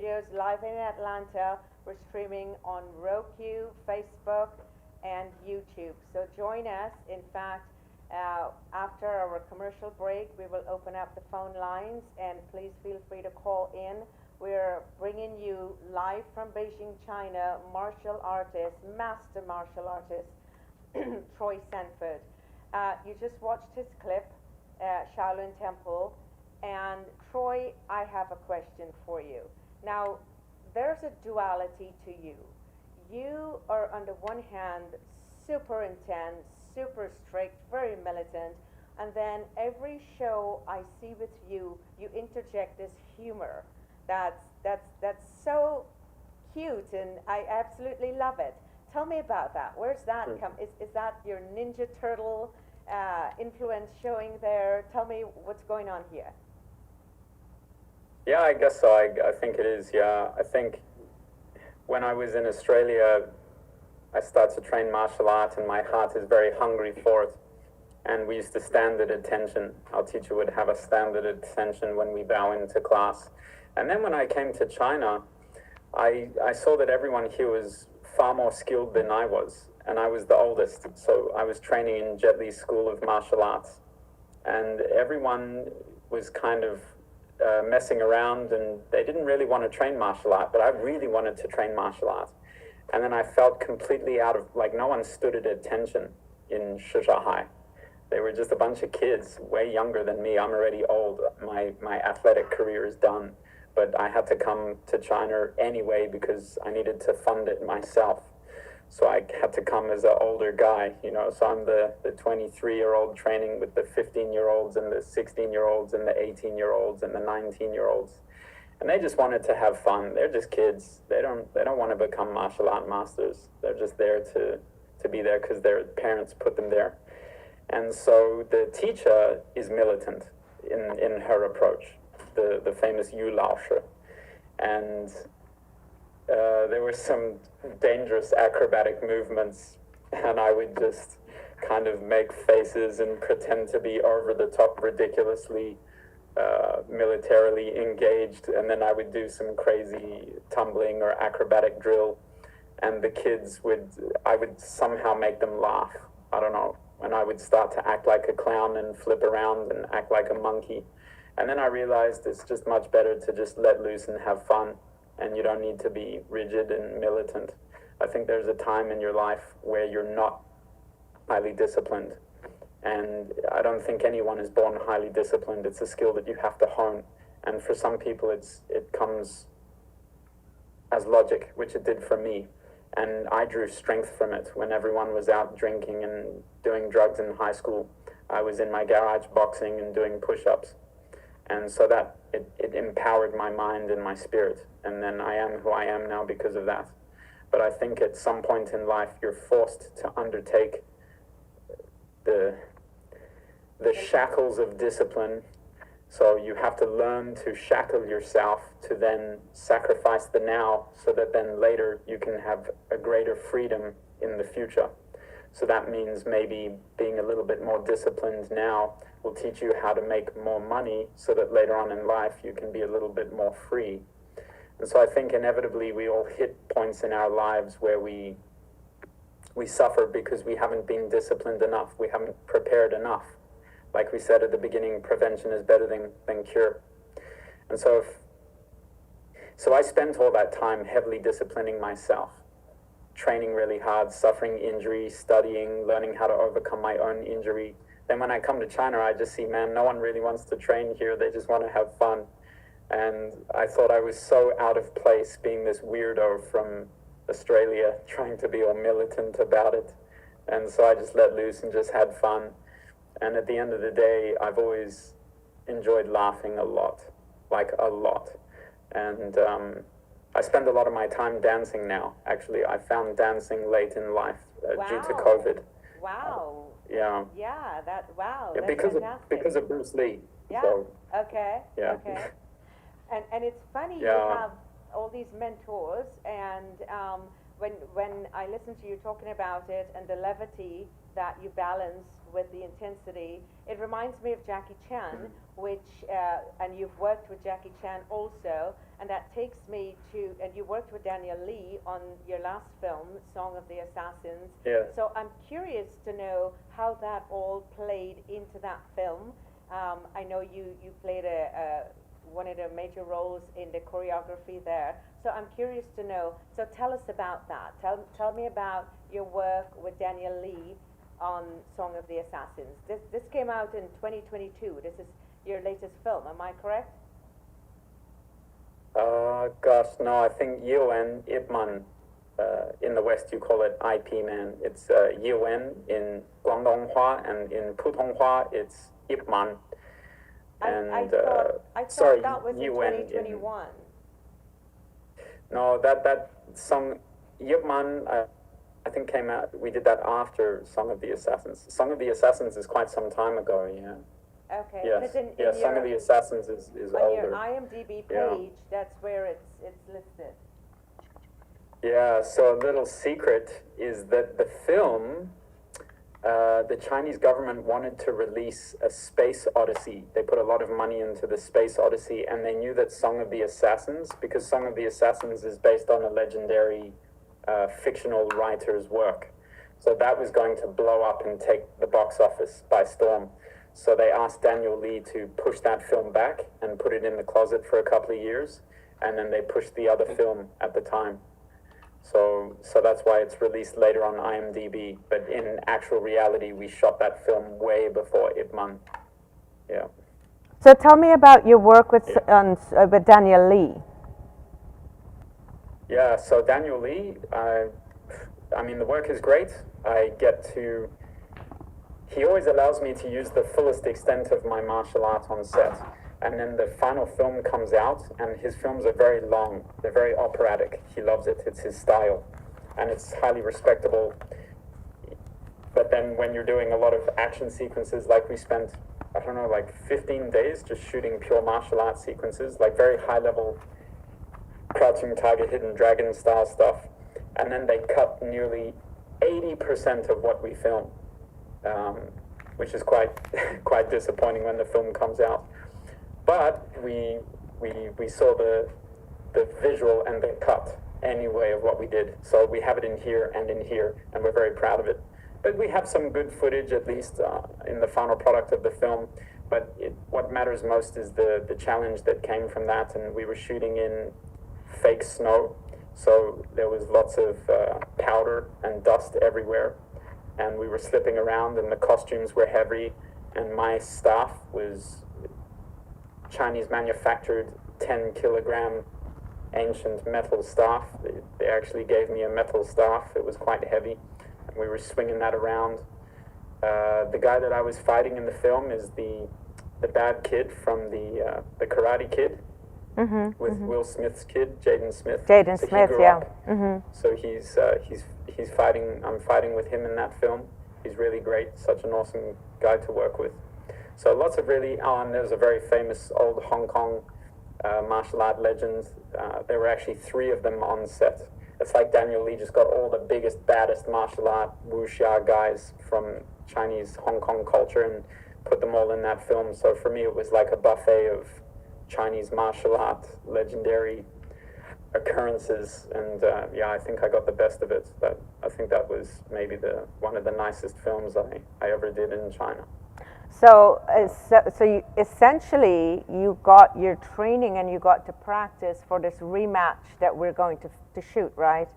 studios live in Atlanta. We're streaming on Roku, Facebook, and YouTube. So join us. In fact, after our commercial break, we will open up the phone lines, and please feel free to call in. We're bringing you live from Beijing, China, martial artist, master martial artist, Troy Sanford. You just watched his clip, Shaolin Temple. And Troy, I have a question for you. Now, there's a duality to you. You are, on the one hand, super intense, super strict, very militant, and then every show I see with you, you interject this humor. That's so cute, and I absolutely love it. Tell me about that. Where's that come? Is that your Ninja Turtle influence showing there? Tell me what's going on here. Yeah, I guess so. I think it is, yeah. I think when I was in Australia, I started to train martial arts, and my heart is very hungry for it. And we used to stand at attention. Our teacher would have us stand at attention when we bow into class. And then when I came to China, I saw that everyone here was far more skilled than I was. And I was the oldest. So I was training in Jet Li's School of Martial Arts. And everyone was kind of messing around, and they didn't really want to train martial art, but I really wanted to train martial art. And then I felt completely out of, like, no one stood at attention in Shisha. They were just a bunch of kids, way younger than me. I'm already old. My athletic career is done. But I had to come to China anyway because I needed to fund it myself. So I had to come as an older guy, you know. So I'm the 23-year-old training with the 15-year-olds and the 16-year-olds and the 18-year-olds and the 19-year-olds. And they just wanted to have fun. They're just kids. They don't want to become martial art masters. They're just there to be there because their parents put them there. And so the teacher is militant in her approach, the famous Yu Laoshi. And there were some dangerous acrobatic movements, and I would just kind of make faces and pretend to be over the top, ridiculously militarily engaged, and then I would do some crazy tumbling or acrobatic drill, and the kids I would somehow make them laugh. I don't know, and I would start to act like a clown and flip around and act like a monkey. And then I realized it's just much better to just let loose and have fun, and you don't need to be rigid and militant. I think there's a time in your life where you're not highly disciplined, and I don't think anyone is born highly disciplined. It's a skill that you have to hone, and for some people it comes as logic, which it did for me. And I drew strength from it. When everyone was out drinking and doing drugs in high school, I was in my garage boxing and doing push-ups. And so that it empowered my mind and my spirit. And then I am who I am now because of that. But I think at some point in life, you're forced to undertake the shackles of discipline. So you have to learn to shackle yourself to then sacrifice the now, so that then later you can have a greater freedom in the future. So that means maybe being a little bit more disciplined now will teach you how to make more money, so that later on in life you can be a little bit more free. And so I think inevitably we all hit points in our lives where we suffer because we haven't been disciplined enough, we haven't prepared enough. Like we said at the beginning, prevention is better than cure. And so I spent all that time heavily disciplining myself, training really hard, suffering injury, studying, learning how to overcome my own injury. Then when I come to China, I just see, man, no one really wants to train here. They just want to have fun. And I thought I was so out of place being this weirdo from Australia, trying to be all militant about it. And so I just let loose and just had fun. And at the end of the day, I've always enjoyed laughing a lot, like a lot. And I spend a lot of my time dancing now. Actually, I found dancing late in life due to COVID. Wow. Yeah. Yeah, wow, Yeah, that's fantastic. because of Bruce Lee. Yeah, So, okay, yeah. okay. And it's funny, you Yeah. have all these mentors, and when I listen to you talking about it and the levity that you balance with the intensity. It reminds me of Jackie Chan, which, and you've worked with Jackie Chan also, and that takes me to, and you worked with Daniel Lee on your last film, Song of the Assassins. Yes. So I'm curious to know how that all played into that film. I know you played one of the major roles in the choreography there. So I'm curious to know, so tell us about that. Tell me about your work with Daniel Lee on Song of the Assassins. This came out in 2022. This is your latest film, am I correct? Gosh, no, I think Yiwen Ip Man. In the West, you call it IP Man. It's Yiwen in Guangdonghua, and in Putonghua, it's Ip Man. And I thought sorry, that was in Yiwen 2021. No, that song, Yip Man, I think came out, we did that after Song of the Assassins. Song of the Assassins is quite some time ago, yeah. Okay. Yes, In Song of the Assassins is on older. your IMDb page, Yeah. that's where it's listed. Yeah, so a little secret is that the film, the Chinese government wanted to release a space odyssey. They put a lot of money into the space odyssey, and they knew that Song of the Assassins, because Song of the Assassins is based on a legendary fictional writer's work. So that was going to blow up and take the box office by storm. So they asked Daniel Lee to push that film back and put it in the closet for a couple of years, and then they pushed the other film at the time. So that's why it's released later on IMDb. But in actual reality, we shot that film way before Ip Man. Yeah. So tell me about your work with Daniel Lee. Yeah, so Daniel Lee, I mean, the work is great. He always allows me to use the fullest extent of my martial art on set. And then the final film comes out, and his films are very long. They're very operatic. He loves it. It's his style. And it's highly respectable. But then when you're doing a lot of action sequences, like we spent, I don't know, like 15 days just shooting pure martial arts sequences, like very high level Crouching Tiger, Hidden Dragon style stuff. And then they cut nearly 80% of what we film, which is quite disappointing when the film comes out. But we saw the visual and the cut anyway of what we did. So we have it in here, and we're very proud of it. But we have some good footage, at least in the final product of the film. But what matters most is the challenge that came from that. And we were shooting in fake snow. So there was lots of powder and dust everywhere. And we were slipping around, and the costumes were heavy. And my staff was Chinese manufactured 10-kilogram ancient metal staff. They actually gave me a metal staff. It was quite heavy, and we were swinging that around. The guy that I was fighting in the film is the bad kid from the Karate Kid, with Will Smith's kid, Jaden Smith. Jaden So he Smith, grew yeah. up. So he's fighting. I'm fighting with him in that film. He's really great. Such an awesome guy to work with. So lots of really, and there's a very famous old Hong Kong martial art legend. There were actually 3 of them on set. It's like Daniel Lee just got all the biggest, baddest martial art wuxia guys from Chinese Hong Kong culture and put them all in that film. So for me, it was like a buffet of Chinese martial art legendary occurrences, and I think I got the best of it. I think that was maybe one of the nicest films I ever did in China. So essentially, you got your training and you got to practice for this rematch that we're going to shoot, right?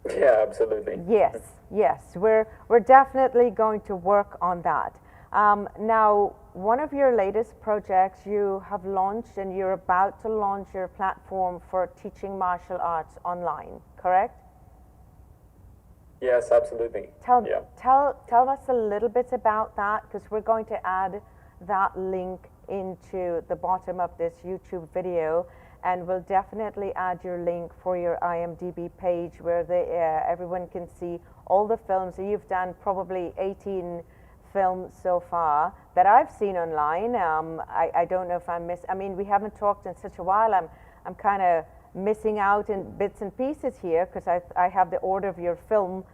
Yeah, absolutely. Yes. We're definitely going to work on that. Now, one of your latest projects, you have launched and you're about to launch your platform for teaching martial arts online, correct? Yes, absolutely. Tell us a little bit about that, because we're going to add that link into the bottom of this YouTube video, and we'll definitely add your link for your IMDb page where everyone can see all the films. So you've done probably 18 films so far that I've seen online. I don't know if I mean, we haven't talked in such a while. I'm kind of missing out in bits and pieces here, because I have the order of your film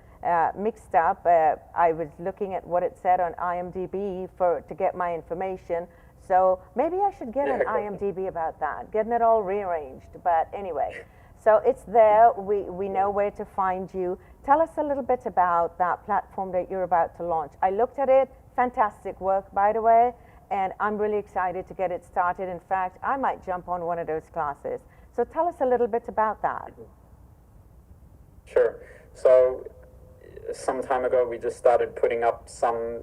mixed up. I was looking at what it said on IMDb to get my information. So maybe I should get an IMDb about that, getting it all rearranged. But anyway, so it's there. We know where to find you. Tell us a little bit about that platform that you're about to launch. I looked at it. Fantastic work, by the way. And I'm really excited to get it started. In fact, I might jump on one of those classes. So tell us a little bit about that. Sure. So some time ago, we just started putting up some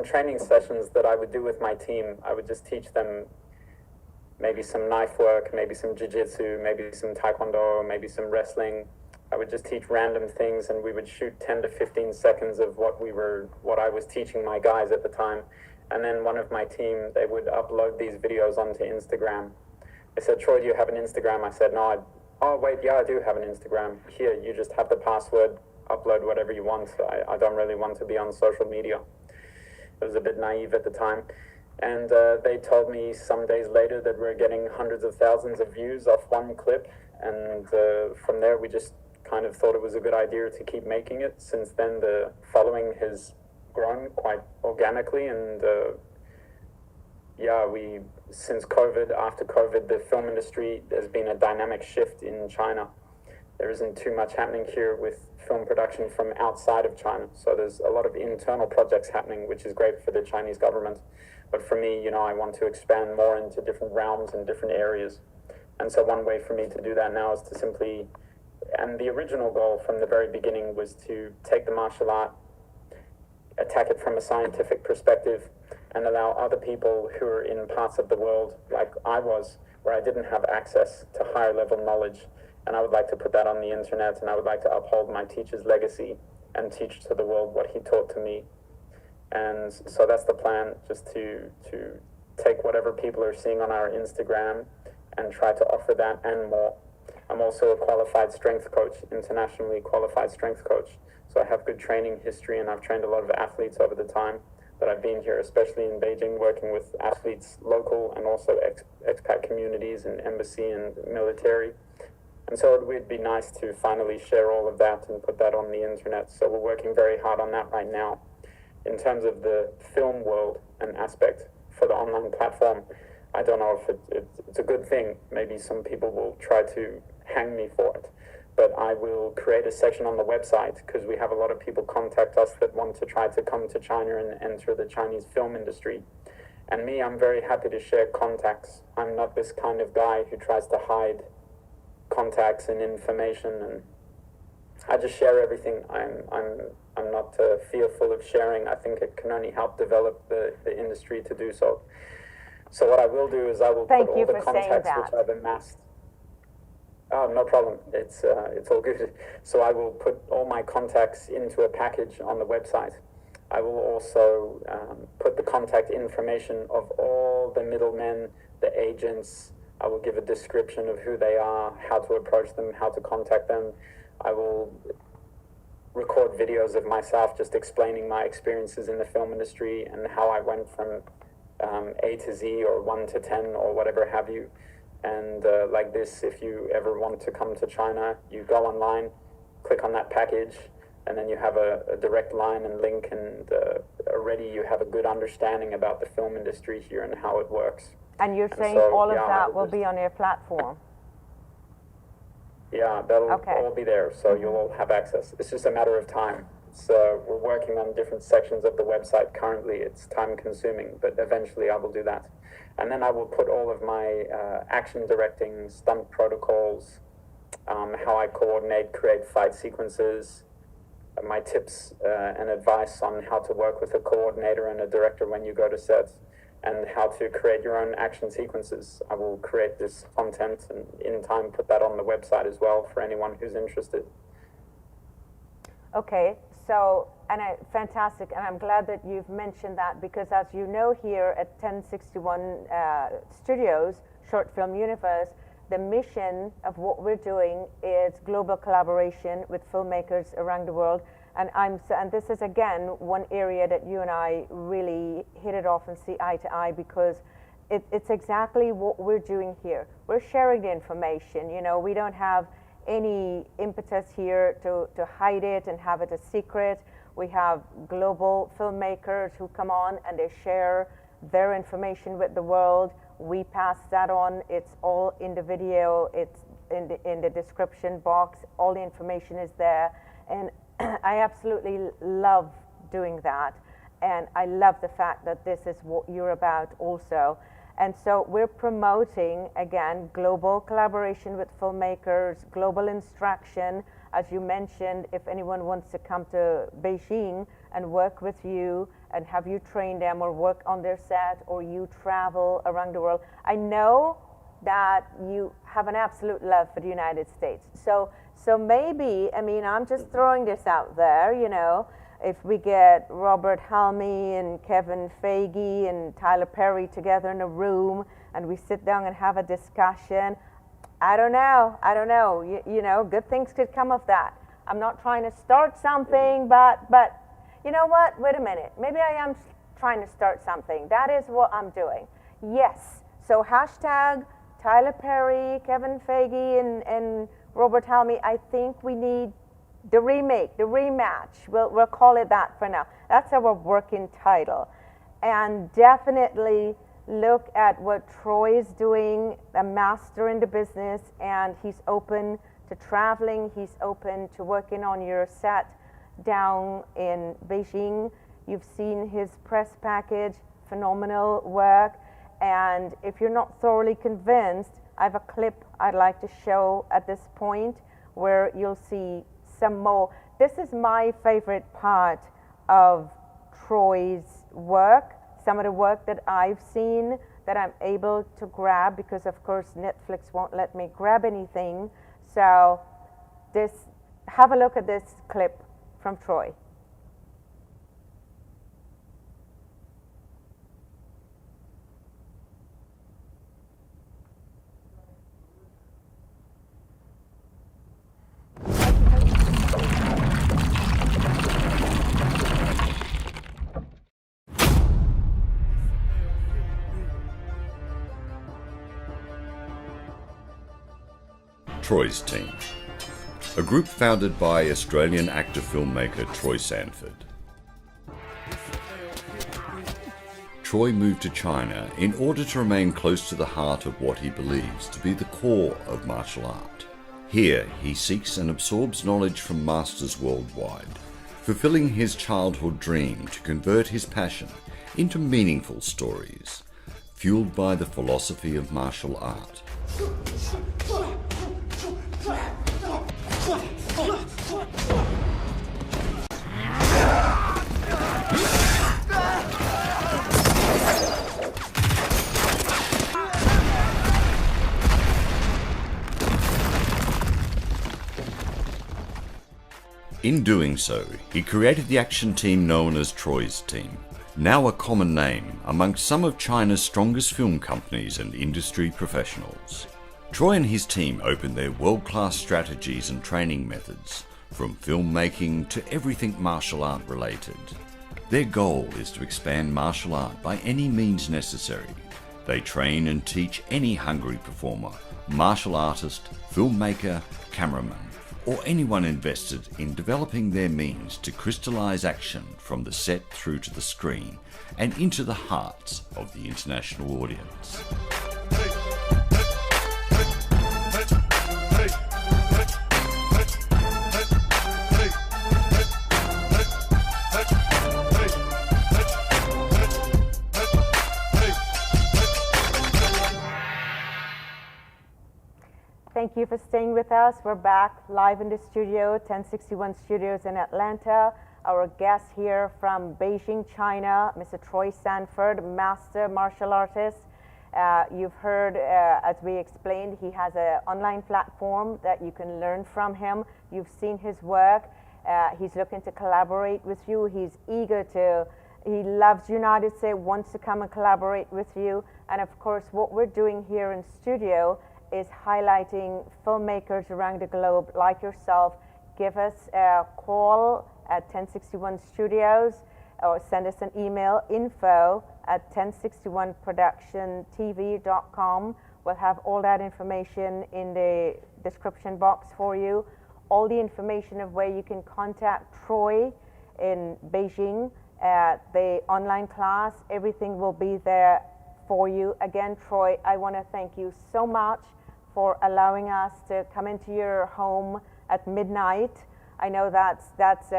training sessions that I would do with my team. I would just teach them maybe some knife work, maybe some jiu-jitsu, maybe some taekwondo, maybe some wrestling. I would just teach random things, and we would shoot 10 to 15 seconds of what I was teaching my guys at the time. And then one of my team, they would upload these videos onto Instagram. They said, "Troy, do you have an Instagram?" I said, "No." "Oh, wait, yeah, I do have an Instagram. Here, you just have the password, upload whatever you want. I don't really want to be on social media." It was a bit naive at the time. And they told me some days later that we're getting hundreds of thousands of views off one clip. And from there, we just kind of thought it was a good idea to keep making it. Since then, the following has grown quite organically, and since COVID, after COVID, the film industry, there's been a dynamic shift in China. There isn't too much happening here with film production from outside of China, so there's a lot of internal projects happening, which is great for the Chinese government. But for me, I want to expand more into different realms and different areas. And so one way for me to do that now is to simply, and the original goal from the very beginning was to take the martial art, attack it from a scientific perspective, and allow other people who are in parts of the world, like I was, where I didn't have access to higher level knowledge. And I would like to put that on the internet, and I would like to uphold my teacher's legacy and teach to the world what he taught to me. And so that's the plan, just to take whatever people are seeing on our Instagram and try to offer that and more. I'm also a qualified strength coach, internationally qualified strength coach. So I have good training history, and I've trained a lot of athletes over the time that I've been here, especially in Beijing, working with athletes local and also expat communities and embassy and military. And so it would be nice to finally share all of that and put that on the internet. So we're working very hard on that right now. In terms of the film world and aspect for the online platform, I don't know if it's a good thing. Maybe some people will try to hang me for it. But I will create a section on the website, because we have a lot of people contact us that want to try to come to China and enter the Chinese film industry. And me, I'm very happy to share contacts. I'm not this kind of guy who tries to hide contacts and information, and I just share everything. I'm not fearful of sharing. I think it can only help develop the industry to do so. So what I will do is I will put all the contacts which I've amassed. Oh, no problem. It's all good. So I will put all my contacts into a package on the website. I will also put the contact information of all the middlemen, the agents. I will give a description of who they are, how to approach them, how to contact them. I will record videos of myself just explaining my experiences in the film industry and how I went from A to Z or 1 to 10 or whatever have you. And like this, if you ever want to come to China, you go online, click on that package, and then you have a direct line and link, and already you have a good understanding about the film industry here and how it works. And you're saying all of that will be on your platform? Yeah, that'll all be there, so you'll all have access. It's just a matter of time. So we're working on different sections of the website currently. It's time consuming, but eventually I will do that. And then I will put all of my action directing, stunt protocols, how I coordinate, create fight sequences, my tips and advice on how to work with a coordinator and a director when you go to sets, and how to create your own action sequences. I will create this content and in time put that on the website as well for anyone who's interested. Okay, so, fantastic, and I'm glad that you've mentioned that, because as you know, here at 1061 Studios, Short Film Universe, the mission of what we're doing is global collaboration with filmmakers around the world. And this is, again, one area that you and I really hit it off and see eye to eye, because it's exactly what we're doing here. We're sharing the information. We don't have any impetus here to hide it and have it a secret. We have global filmmakers who come on and they share their information with the world. We pass that on. It's all in the video. It's in the description box. All the information is there. And I absolutely love doing that. And I love the fact that this is what you're about also. And so we're promoting, again, global collaboration with filmmakers, global instruction. As you mentioned, if anyone wants to come to Beijing and work with you and have you train them or work on their set, or you travel around the world, I know that you have an absolute love for the United States. So maybe, I mean, I'm just throwing this out there, you know, if we get Robert Helmy and Kevin Feige and Tyler Perry together in a room and we sit down and have a discussion, I don't know, you know, good things could come of that. I'm not trying to start something, but you know what, wait a minute, maybe I am trying to start something. That is what I'm doing. Yes, so hashtag Tyler Perry, Kevin Feige, and Robert Helmy. I think we need the remake, the rematch. We'll call it that for now. That's our working title. And definitely look at what Troy is doing, a master in the business, and he's open to traveling. He's open to working on your set down in Beijing. You've seen his press package, phenomenal work. And if you're not thoroughly convinced, I have a clip I'd like to show at this point where you'll see some more. This is my favorite part of Troy's work, some of the work that I've seen that I'm able to grab, because of course Netflix won't let me grab anything. So have a look at this clip from Troy. Troy's Team, a group founded by Australian actor-filmmaker Troy Sanford. Troy moved to China in order to remain close to the heart of what he believes to be the core of martial art. Here, he seeks and absorbs knowledge from masters worldwide, fulfilling his childhood dream to convert his passion into meaningful stories, fueled by the philosophy of martial art. In doing so, he created the action team known as Troy's Team, now a common name amongst some of China's strongest film companies and industry professionals. Troy and his team opened their world-class strategies and training methods, from filmmaking to everything martial art related. Their goal is to expand martial art by any means necessary. They train and teach any hungry performer, martial artist, filmmaker, cameraman, or anyone invested in developing their means to crystallize action from the set through to the screen and into the hearts of the international audience. Thank you for staying with us. We're back live in the studio, 1061 Studios in Atlanta. Our guest here from Beijing, China, Mr. Troy Sanford, master martial artist. You've heard, as we explained, he has an online platform that you can learn from him. You've seen his work. He's looking to collaborate with you. He's eager to, he loves United States, wants to come and collaborate with you. And of course, what we're doing here in studio is highlighting filmmakers around the globe like yourself. Give us a call at 1061 Studios or send us an email, info@1061productiontv.com. We'll have all that information in the description box for you. All the information of where you can contact Troy in Beijing, the online class, everything will be there for you. Again, Troy, I want to thank you so much for allowing us to come into your home at midnight. I know that's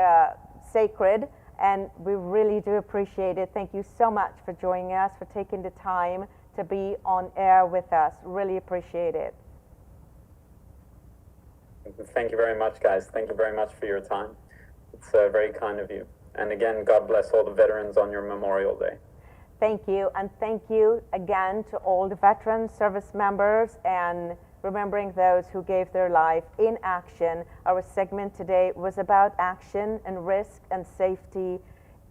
sacred, and we really do appreciate it. Thank you so much for joining us, for taking the time to be on air with us. Really appreciate it. Thank you very much, guys. Thank you very much for your time. It's very kind of you. And again, God bless all the veterans on your Memorial Day. Thank you, and thank you again to all the veterans, service members, and remembering those who gave their life in action. Our segment today was about action and risk and safety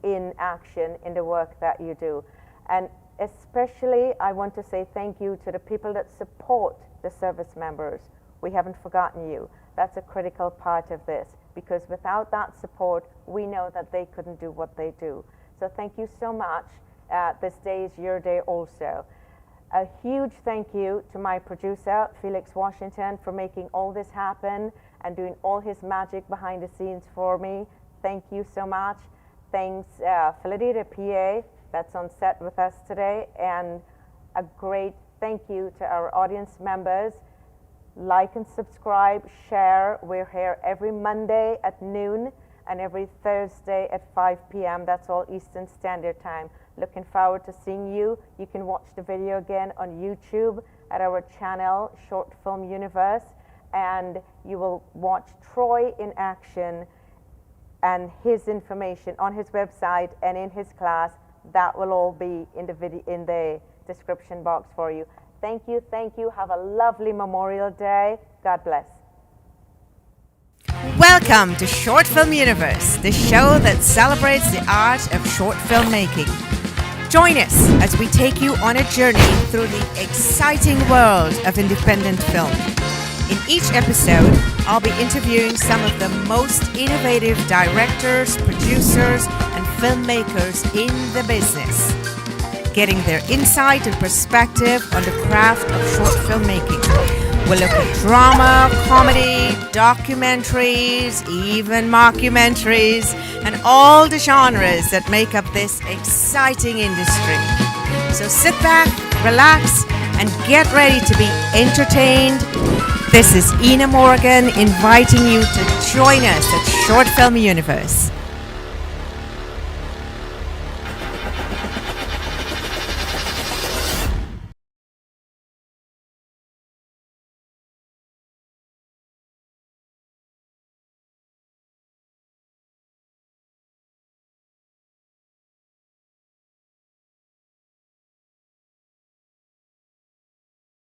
in action in the work that you do. And especially, I want to say thank you to the people that support the service members. We haven't forgotten you. That's a critical part of this, because without that support, we know that they couldn't do what they do. So thank you so much. This day is your day also. A huge thank you to my producer, Felix Washington, for making all this happen and doing all his magic behind the scenes for me. Thank you so much. Thanks, Felicity, the PA, that's on set with us today. And a great thank you to our audience members. Like and subscribe, share. We're here every Monday at noon and every Thursday at 5 p.m. That's all Eastern Standard Time. Looking forward to seeing you. You can watch the video again on YouTube at our channel, Short Film Universe, and you will watch Troy in action and his information on his website and in his class. That will all be in the video, in the description box for you. Thank you, thank you. Have a lovely Memorial Day. God bless. Welcome to Short Film Universe, the show that celebrates the art of short filmmaking. Join us as we take you on a journey through the exciting world of independent film. In each episode, I'll be interviewing some of the most innovative directors, producers, and filmmakers in the business, getting their insight and perspective on the craft of short filmmaking. We'll look at drama, comedy, documentaries, even mockumentaries, and all the genres that make up this exciting industry. So sit back, relax, and get ready to be entertained. This is Ina Morgan inviting you to join us at Short Film Universe.